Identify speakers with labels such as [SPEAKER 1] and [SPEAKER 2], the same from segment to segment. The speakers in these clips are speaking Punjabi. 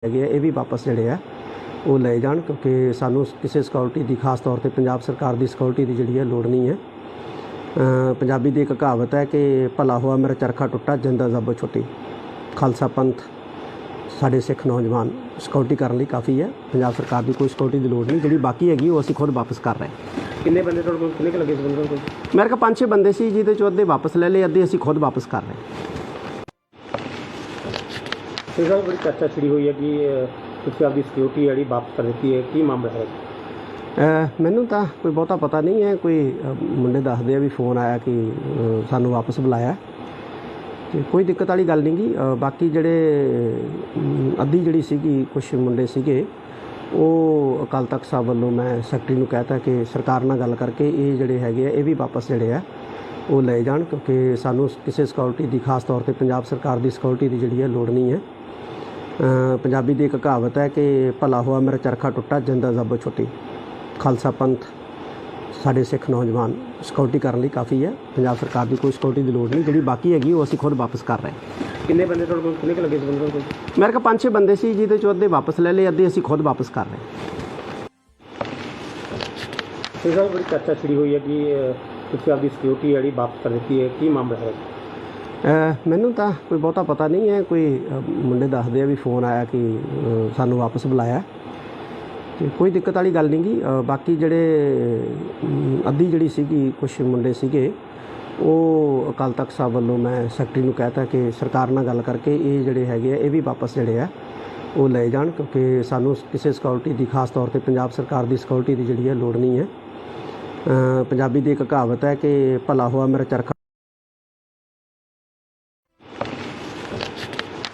[SPEAKER 1] ਹੈਗੇ ਇਹ ਵੀ ਵਾਪਸ ਜਿਹੜੇ ਆ ਉਹ ਲੈ ਜਾਣ ਕਿਉਂਕਿ ਸਾਨੂੰ ਕਿਸੇ ਸਿਕਿਉਰਿਟੀ ਦੀ ਖਾਸ ਤੌਰ ਤੇ ਪੰਜਾਬ ਸਰਕਾਰ ਦੀ ਸਿਕਿਉਰਿਟੀ ਦੀ ਜਿਹੜੀ ਹੈ ਲੋੜ ਨਹੀਂ ਹੈ। ਪੰਜਾਬੀ ਦੀ ਇੱਕ ਕਹਾਵਤ ਹੈ ਕਿ ਭਲਾ ਹੋਆ ਮੇਰਾ ਚਰਖਾ ਟੁੱਟਾ ਜਿੰਦਾ ਜ਼ਬੋ ਛੁੱਟੀ। ਖਾਲਸਾ ਪੰਥ ਸਾਡੇ ਸਿੱਖ ਨੌਜਵਾਨ ਸਿਕਿਉਰਿਟੀ ਕਰਨ ਲਈ ਕਾਫੀ ਹੈ। ਪੰਜਾਬ ਸਰਕਾਰ ਦੀ ਕੋਈ ਸਿਕਿਉਰਿਟੀ ਦੀ ਲੋੜ ਨਹੀਂ, ਜਿਹੜੀ ਬਾਕੀ ਹੈਗੀ ਉਹ ਅਸੀਂ ਖੁਦ ਵਾਪਸ ਕਰ ਰਹੇ ਹਾਂ।
[SPEAKER 2] ਕਿੰਨੇ ਬੰਦੇ ਤੁਹਾਡੇ ਕੋਲ ਕਿੰਨੇ ਕੁ ਲੱਗੇ ਸੀ ਬੰਦੇ ਕੋਲ?
[SPEAKER 1] ਮੇਰੇ ਕੋਲ 5-6 ਬੰਦੇ ਸੀ, ਜਿਹਦੇ ਚੋਂ ਅੱਧੇ ਵਾਪਸ ਲੈ ਲਏ, ਅੱਧੇ ਅਸੀਂ ਖੁਦ ਵਾਪਸ ਕਰ ਰਹੇ ਹਾਂ।
[SPEAKER 2] ਤੇ ਸਰ ਬੜੀ ਚਰਚਾ ਛਿੜੀ ਹੋਈ ਹੈ ਕਿ ਤੁਸੀਂ ਆਪਦੀ ਸਿਕਿਉਰਿਟੀ ਜਿਹੜੀ ਵਾਪਸ ਕਰ ਦਿੱਤੀ ਹੈ, ਕੀ ਮਾਮਲਾ ਹੈ?
[SPEAKER 1] ਮੈਨੂੰ ਤਾਂ ਕੋਈ ਬਹੁਤਾ ਪਤਾ ਨਹੀਂ ਹੈ। ਕੋਈ ਮੁੰਡੇ ਦੱਸਦੇ ਆ ਵੀ ਫੋਨ ਆਇਆ ਕਿ ਸਾਨੂੰ ਵਾਪਸ ਬੁਲਾਇਆ, ਅਤੇ ਕੋਈ ਦਿੱਕਤ ਵਾਲੀ ਗੱਲ ਨਹੀਂ ਗੀ। ਬਾਕੀ ਜਿਹੜੇ ਅੱਧੀ ਜਿਹੜੀ ਸੀਗੀ ਕੁਛ ਮੁੰਡੇ ਸੀਗੇ ਉਹ ਅਕਾਲ ਤਖਤ ਸਾਹਿਬ ਵੱਲੋਂ ਮੈਂ ਸੈਕਟਰੀ ਨੂੰ ਕਹਿ ਤਾ ਕਿ ਸਰਕਾਰ ਨਾਲ ਗੱਲ ਕਰਕੇ ਇਹ ਜਿਹੜੇ ਹੈਗੇ ਆ ਇਹ ਵੀ ਵਾਪਸ ਜਿਹੜੇ ਆ ਉਹ ਲੈ ਜਾਣ ਕਿਉਂਕਿ ਸਾਨੂੰ ਕਿਸੇ ਸਿਕਿਉਰਿਟੀ ਦੀ ਖਾਸ ਤੌਰ ਤੇ ਪੰਜਾਬ ਸਰਕਾਰ ਦੀ ਸਿਕਿਉਰਿਟੀ ਦੀ ਜਿਹੜੀ ਹੈ ਲੋੜ ਨਹੀਂ ਹੈ। ਪੰਜਾਬੀ ਦੀ ਇੱਕ ਕਹਾਵਤ ਹੈ ਕਿ ਭਲਾ ਹੋਆ ਮੇਰਾ ਚਰਖਾ ਟੁੱਟਾ ਜਿੰਦਾ ਜ਼ਬੋ ਛੁੱਟੀ। ਖਾਲਸਾ ਪੰਥ ਸਾਡੇ ਸਿੱਖ ਨੌਜਵਾਨ ਸਿਕਿਉਰਿਟੀ ਕਰਨ ਲਈ ਕਾਫੀ ਹੈ। ਪੰਜਾਬ ਸਰਕਾਰ ਦੀ ਕੋਈ ਸਿਕਿਉਰਿਟੀ ਦੀ ਲੋੜ ਨਹੀਂ, ਜਿਹੜੀ ਬਾਕੀ ਹੈਗੀ ਉਹ ਅਸੀਂ ਖੁਦ ਵਾਪਸ ਕਰ ਰਹੇ ਹਾਂ।
[SPEAKER 2] ਕਿੰਨੇ ਬੰਦੇ ਤੁਹਾਡੇ ਕੋਲ ਕਿੰਨੇ ਕੁ ਲੱਗੇ ਸੀ ਬੰਦੇ ਕੋਲ?
[SPEAKER 1] ਮੇਰੇ ਕੋਲ 5-6 ਬੰਦੇ ਸੀ, ਜਿਹਦੇ ਚੋਂ ਅੱਧੇ ਵਾਪਸ ਲੈ ਲਏ, ਅੱਧੇ ਅਸੀਂ ਖੁਦ ਵਾਪਸ ਕਰ ਰਹੇ ਹਾਂ।
[SPEAKER 2] ਤੇ ਸਰ ਬੜੀ ਚਰਚਾ ਛਿੜੀ ਹੋਈ ਹੈ ਕਿ ਤੁਸੀਂ ਆਪਦੀ ਸਿਕਿਉਰਿਟੀ ਜਿਹੜੀ ਵਾਪਸ ਕਰ ਦਿੱਤੀ ਹੈ, ਕੀ ਮਾਮਲਾ ਹੈ?
[SPEAKER 1] ਮੈਨੂੰ ਤਾਂ ਕੋਈ ਬਹੁਤਾ ਪਤਾ ਨਹੀਂ ਹੈ। ਕੋਈ ਮੁੰਡੇ ਦੱਸਦੇ ਆ ਵੀ ਫੋਨ ਆਇਆ ਕਿ ਸਾਨੂੰ ਵਾਪਸ ਬੁਲਾਇਆ, ਅਤੇ ਕੋਈ ਦਿੱਕਤ ਵਾਲੀ ਗੱਲ ਨਹੀਂ ਗੀ। ਬਾਕੀ ਜਿਹੜੇ ਅੱਧੀ ਜਿਹੜੀ ਸੀਗੀ ਕੁਛ ਮੁੰਡੇ ਸੀਗੇ ਉਹ ਅਕਾਲ ਤਖਤ ਸਾਹਿਬ ਵੱਲੋਂ ਮੈਂ ਸੈਕਟਰੀ ਨੂੰ ਕਹਿ ਤਾ ਕਿ ਸਰਕਾਰ ਨਾਲ ਗੱਲ ਕਰਕੇ ਇਹ ਜਿਹੜੇ ਹੈਗੇ ਆ ਇਹ ਵੀ ਵਾਪਸ ਜਿਹੜੇ ਆ ਉਹ ਲੈ ਜਾਣ ਕਿਉਂਕਿ ਸਾਨੂੰ ਕਿਸੇ ਸਿਕਿਉਰਿਟੀ ਦੀ ਖਾਸ ਤੌਰ ਤੇ ਪੰਜਾਬ ਸਰਕਾਰ ਦੀ ਸਿਕਿਉਰਿਟੀ ਦੀ ਜਿਹੜੀ ਹੈ ਲੋੜ ਨਹੀਂ ਹੈ। ਪੰਜਾਬੀ ਦੀ ਇੱਕ ਕਹਾਵਤ ਹੈ ਕਿ ਭਲਾ ਹੋਆ ਮੇਰਾ ਚਰਖਾ।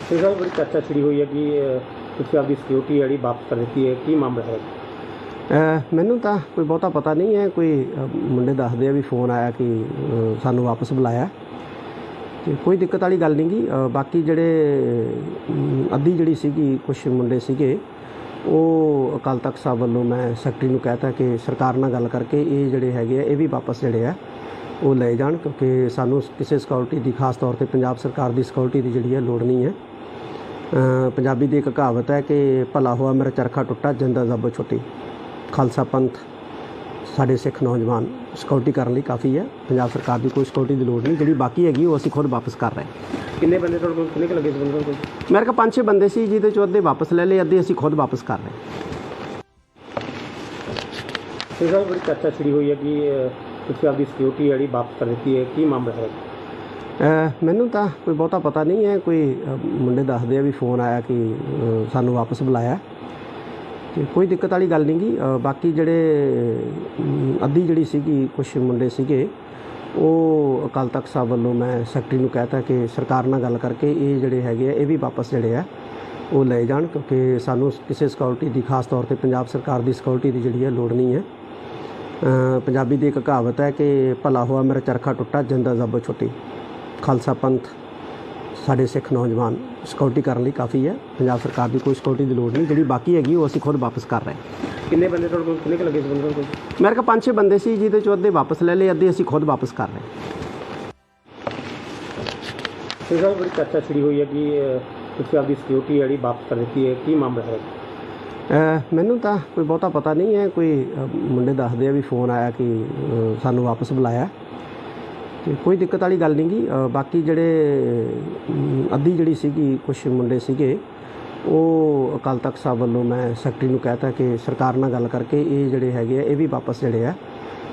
[SPEAKER 2] ਤੇ ਸਰ ਬੜੀ ਚਰਚਾ ਛਿੜੀ ਹੋਈ ਹੈ ਕਿ ਤੁਸੀਂ ਆਪਦੀ ਸਿਕਿਉਰਿਟੀ ਜਿਹੜੀ ਵਾਪਸ ਕਰ ਦਿੱਤੀ ਹੈ, ਕੀ ਮਾਮਲਾ ਹੈ?
[SPEAKER 1] ਮੈਨੂੰ ਤਾਂ ਕੋਈ ਬਹੁਤਾ ਪਤਾ ਨਹੀਂ ਹੈ। ਕੋਈ ਮੁੰਡੇ ਦੱਸਦੇ ਆ ਵੀ ਫੋਨ ਆਇਆ ਕਿ ਸਾਨੂੰ ਵਾਪਸ ਬੁਲਾਇਆ, ਅਤੇ ਕੋਈ ਦਿੱਕਤ ਵਾਲੀ ਗੱਲ ਨਹੀਂ ਗੀ। ਬਾਕੀ ਜਿਹੜੇ ਅੱਧੀ ਜਿਹੜੀ ਸੀਗੀ ਕੁਛ ਮੁੰਡੇ ਸੀਗੇ ਉਹ ਅਕਾਲ ਤਖਤ ਸਾਹਿਬ ਵੱਲੋਂ ਮੈਂ ਸੈਕਟਰੀ ਨੂੰ ਕਹਿ ਤਾ ਕਿ ਸਰਕਾਰ ਨਾਲ ਗੱਲ ਕਰਕੇ ਇਹ ਜਿਹੜੇ ਹੈਗੇ ਆ ਇਹ ਵੀ ਵਾਪਸ ਜਿਹੜੇ ਆ ਉਹ ਲੈ ਜਾਣ ਕਿਉਂਕਿ ਸਾਨੂੰ ਕਿਸੇ ਸਿਕਿਉਰਿਟੀ ਦੀ ਖਾਸ ਤੌਰ ਤੇ ਪੰਜਾਬ ਸਰਕਾਰ ਦੀ ਸਿਕਿਉਰਿਟੀ ਦੀ ਜਿਹੜੀ ਹੈ ਲੋੜ ਨਹੀਂ ਹੈ। ਪੰਜਾਬੀ ਦੀ ਇੱਕ ਕਹਾਵਤ ਹੈ ਕਿ ਭਲਾ ਹੋਆ ਮੇਰਾ ਚਰਖਾ ਟੁੱਟਾ ਜਿੰਦਾ ਜ਼ਬੋ ਛੁੱਟੀ। ਖਾਲਸਾ ਪੰਥ ਸਾਡੇ ਸਿੱਖ ਨੌਜਵਾਨ ਸਿਕਿਉਰਿਟੀ ਕਰਨ ਲਈ ਕਾਫੀ ਹੈ। ਪੰਜਾਬ ਸਰਕਾਰ ਦੀ ਕੋਈ ਸਿਕਿਉਰਿਟੀ ਦੀ ਲੋੜ ਨਹੀਂ, ਜਿਹੜੀ ਬਾਕੀ ਹੈਗੀ ਉਹ ਅਸੀਂ ਖੁਦ ਵਾਪਸ ਕਰ ਰਹੇ ਹਾਂ।
[SPEAKER 2] ਕਿੰਨੇ ਬੰਦੇ ਤੁਹਾਡੇ ਕੋਲ ਕਿੰਨੇ ਕੁ ਲੱਗੇ ਸੀ ਬੰਦੇ ਕੋਲ?
[SPEAKER 1] ਮੇਰੇ ਕੋਲ 5-6 ਬੰਦੇ ਸੀ, ਜਿਹਦੇ ਚੋਂ ਅੱਧੇ ਵਾਪਸ ਲੈ ਲਏ, ਅੱਧੇ ਅਸੀਂ ਖੁਦ ਵਾਪਸ ਕਰ ਰਹੇ ਹਾਂ।
[SPEAKER 2] ਤੇ ਸਰ ਬੜੀ ਚਰਚਾ ਛਿੜੀ ਹੋਈ ਹੈ ਕਿ ਤੁਸੀਂ ਆਪਦੀ ਸਿਕਿਉਰਿਟੀ ਜਿਹੜੀ ਵਾਪਸ ਕਰ ਦਿੱਤੀ ਹੈ, ਕੀ ਮਾਮਲਾ ਹੈ?
[SPEAKER 1] ਮੈਨੂੰ ਤਾਂ ਕੋਈ ਬਹੁਤਾ ਪਤਾ ਨਹੀਂ ਹੈ। ਕੋਈ ਮੁੰਡੇ ਦੱਸਦੇ ਆ ਵੀ ਫੋਨ ਆਇਆ ਕਿ ਸਾਨੂੰ ਵਾਪਸ ਬੁਲਾਇਆ, ਅਤੇ ਕੋਈ ਦਿੱਕਤ ਵਾਲੀ ਗੱਲ ਨਹੀਂ ਗੀ। ਬਾਕੀ ਜਿਹੜੇ ਅੱਧੀ ਜਿਹੜੀ ਸੀਗੀ ਕੁਛ ਮੁੰਡੇ ਸੀਗੇ ਉਹ ਅਕਾਲ ਤਖਤ ਸਾਹਿਬ ਵੱਲੋਂ ਮੈਂ ਸੈਕਟਰੀ ਨੂੰ ਕਹਿ ਤਾ ਕਿ ਸਰਕਾਰ ਨਾਲ ਗੱਲ ਕਰਕੇ ਇਹ ਜਿਹੜੇ ਹੈਗੇ ਆ ਇਹ ਵੀ ਵਾਪਸ ਜਿਹੜੇ ਆ ਉਹ ਲੈ ਜਾਣ ਕਿਉਂਕਿ ਸਾਨੂੰ ਕਿਸੇ ਸਿਕਿਉਰਿਟੀ ਦੀ ਖਾਸ ਤੌਰ ਤੇ ਪੰਜਾਬ ਸਰਕਾਰ ਦੀ ਸਿਕਿਉਰਿਟੀ ਦੀ ਜਿਹੜੀ ਹੈ ਲੋੜ ਨਹੀਂ ਹੈ। ਪੰਜਾਬੀ ਦੀ ਇੱਕ ਕਹਾਵਤ ਹੈ ਕਿ ਭਲਾ ਹੋਆ ਮੇਰਾ ਚਰਖਾ ਟੁੱਟਾ ਜਿੰਦਾ ਜ਼ਬੋ ਛੁੱਟੀ। ਖਾਲਸਾ ਪੰਥ ਸਾਡੇ ਸਿੱਖ ਨੌਜਵਾਨ ਸਿਕਿਉਰਿਟੀ ਕਰਨ ਲਈ ਕਾਫੀ ਹੈ। ਪੰਜਾਬ ਸਰਕਾਰ ਦੀ ਕੋਈ ਸਿਕਿਉਰਿਟੀ ਦੀ ਲੋੜ ਨਹੀਂ, ਜਿਹੜੀ ਬਾਕੀ ਹੈਗੀ ਉਹ ਅਸੀਂ ਖੁਦ ਵਾਪਸ ਕਰ ਰਹੇ ਹਾਂ।
[SPEAKER 2] ਕਿੰਨੇ ਬੰਦੇ ਤੁਹਾਡੇ ਕੋਲ ਕਿੰਨੇ ਕੁ ਲੱਗੇ ਸੀ ਬੰਦੇ ਕੋਲ?
[SPEAKER 1] ਮੇਰੇ ਕੋਲ 5-6 ਬੰਦੇ ਸੀ, ਜਿਹਦੇ ਚੋਂ ਅੱਧੇ ਵਾਪਸ ਲੈ ਲਏ, ਅੱਧੇ ਅਸੀਂ ਖੁਦ ਵਾਪਸ ਕਰ ਰਹੇ ਹਾਂ।
[SPEAKER 2] ਤੇ ਸਰ ਬੜੀ ਚਰਚਾ ਛਿੜੀ ਹੋਈ ਹੈ ਕਿ ਤੁਸੀਂ ਆਪਦੀ ਸਿਕਿਉਰਿਟੀ ਜਿਹੜੀ ਵਾਪਸ ਕਰ ਦਿੱਤੀ ਹੈ, ਕੀ ਮਾਮਲਾ ਹੈ?
[SPEAKER 1] ਮੈਨੂੰ ਤਾਂ ਕੋਈ ਬਹੁਤਾ ਪਤਾ ਨਹੀਂ ਹੈ। ਕੋਈ ਮੁੰਡੇ ਦੱਸਦੇ ਆ ਵੀ ਫੋਨ ਆਇਆ ਕਿ ਸਾਨੂੰ ਵਾਪਸ ਬੁਲਾਇਆ, ਅਤੇ ਕੋਈ ਦਿੱਕਤ ਵਾਲੀ ਗੱਲ ਨਹੀਂ ਗੀ। ਬਾਕੀ ਜਿਹੜੇ ਅੱਧੀ ਜਿਹੜੀ ਸੀਗੀ ਕੁਛ ਮੁੰਡੇ ਸੀਗੇ ਉਹ ਅਕਾਲ ਤਖਤ ਸਾਹਿਬ ਵੱਲੋਂ ਮੈਂ ਸੈਕਟਰੀ ਨੂੰ ਕਹਿ ਤਾ ਕਿ ਸਰਕਾਰ ਨਾਲ ਗੱਲ ਕਰਕੇ ਇਹ ਜਿਹੜੇ ਹੈਗੇ ਆ ਇਹ ਵੀ ਵਾਪਸ ਜਿਹੜੇ ਆ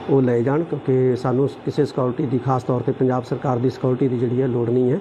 [SPEAKER 1] ਉਹ ਲੈ ਜਾਣ ਕਿਉਂਕਿ ਸਾਨੂੰ ਕਿਸੇ ਸਿਕਿਉਰਿਟੀ ਦੀ ਖਾਸ ਤੌਰ ਤੇ ਪੰਜਾਬ ਸਰਕਾਰ ਦੀ ਸਿਕਿਉਰਿਟੀ ਦੀ ਜਿਹੜੀ ਹੈ ਲੋੜ ਨਹੀਂ ਹੈ।